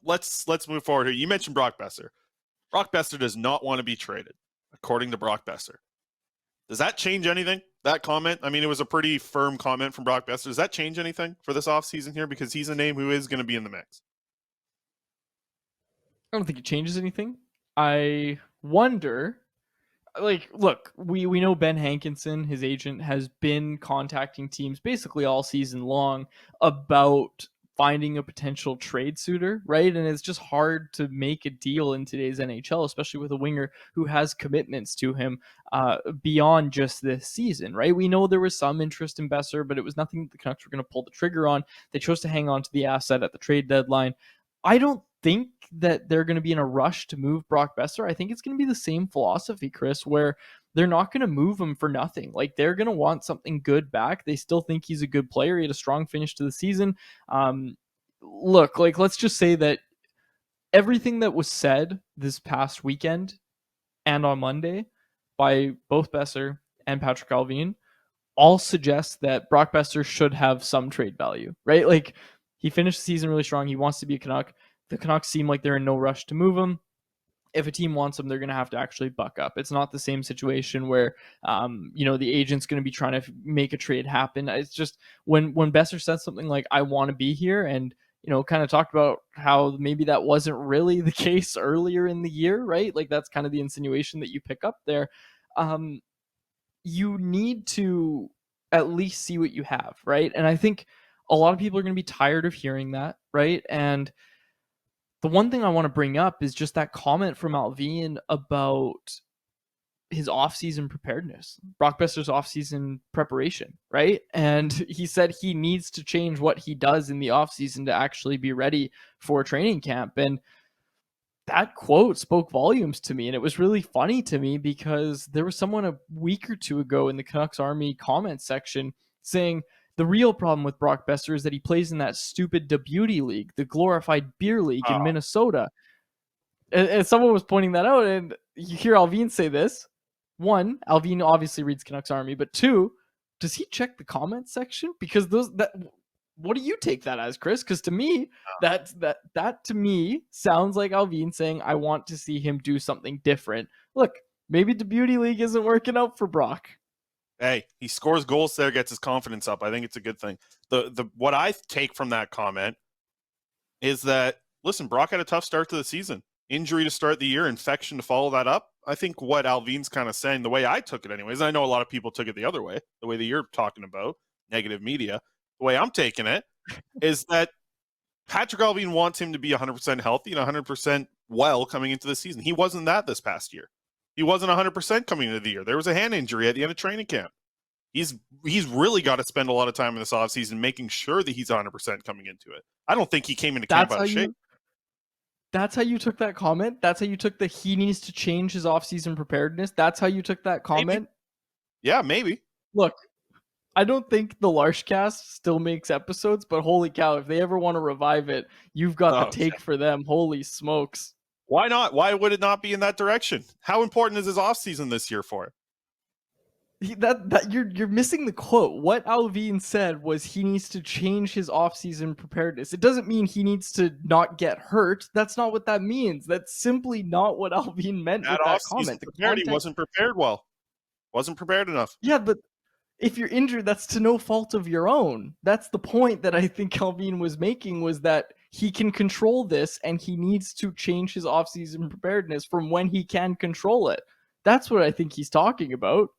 let's move forward here. You mentioned Brock Boeser. Brock Boeser does not want to be traded, according to Brock Boeser. Does that change anything? That comment? I mean, it was a pretty firm comment from Brock Boeser. Does that change anything for this offseason here? Because he's a name who is going to be in the mix. I don't think it changes anything. I wonder, like, look, we know Ben Hankinson, his agent, has been contacting teams basically all season long about finding a potential trade suitor, right? And it's just hard to make a deal in today's NHL, especially with a winger who has commitments to him beyond just this season, right? We know there was some interest in Boeser, but it was nothing that the Canucks were going to pull the trigger on. They chose to hang on to the asset at the trade deadline. I don't think that they're going to be in a rush to move Brock Boeser. I think it's going to be the same philosophy, Chris, where they're not going to move him for nothing. Like, they're going to want something good back. They still think he's a good player. He had a strong finish to the season. Look, like, let's just say that everything that was said this past weekend and on Monday by both Boeser and Patrick Allvin all suggest that Brock Boeser should have some trade value, right? Like, he finished the season really strong. He wants to be a Canuck. The Canucks seem like they're in no rush to move him. If a team wants him, they're going to have to actually buck up. It's not the same situation where, the agent's going to be trying to make a trade happen. It's just when Boeser said something like, I want to be here, and, kind of talked about how maybe that wasn't really the case earlier in the year, right? Like, that's kind of the insinuation that you pick up there. You need to at least see what you have, right? And I think a lot of people are going to be tired of hearing that, right? And the one thing I want to bring up is just that comment from Allvin about his offseason preparedness, Brock Boeser's offseason preparation, right? And he said he needs to change what he does in the offseason to actually be ready for training camp. And that quote spoke volumes to me. And it was really funny to me because there was someone a week or two ago in the Canucks Army comment section saying, the real problem with Brock Boeser is that he plays in that stupid Beauty League, the glorified beer league in Minnesota. And someone was pointing that out, and you hear Allvin say this. One, Allvin obviously reads Canucks Army, but two, does he check the comment section? Because what do you take that as, Chris? Because to me, that to me sounds like Allvin saying, I want to see him do something different. Look, maybe the Beauty League isn't working out for Brock. Hey, he scores goals there, gets his confidence up. I think it's a good thing. The what I take from that comment is that, listen, Brock had a tough start to the season. Injury to start the year, infection to follow that up. I think what Alvin's kind of saying, the way I took it anyways, I know a lot of people took it the other way, the way that you're talking about, negative media. The way I'm taking it is that Patrick Allvin wants him to be 100% healthy and 100% well coming into the season. He wasn't that this past year. He wasn't 100% coming into the year. There was a hand injury at the end of training camp. He's really got to spend a lot of time in this offseason making sure that he's 100% coming into it. I don't think he came into camp out of shape. That's how you took that comment? That's how you took he needs to change his offseason preparedness? That's how you took that comment? Maybe. Yeah, maybe. Look, I don't think the Larshcast still makes episodes, but holy cow, if they ever want to revive it, you've got the take for them. Holy smokes. Why not? Why would it not be in that direction? How important is his offseason this year for it? You're missing the quote. What Allvin said was he needs to change his offseason preparedness. It doesn't mean he needs to not get hurt. That's not what that means. That's simply not what Allvin meant with that comment. He wasn't prepared well. Wasn't prepared enough. Yeah, but if you're injured, that's to no fault of your own. That's the point that I think Allvin was making, was that he can control this and he needs to change his offseason preparedness from when he can control it. That's what I think he's talking about.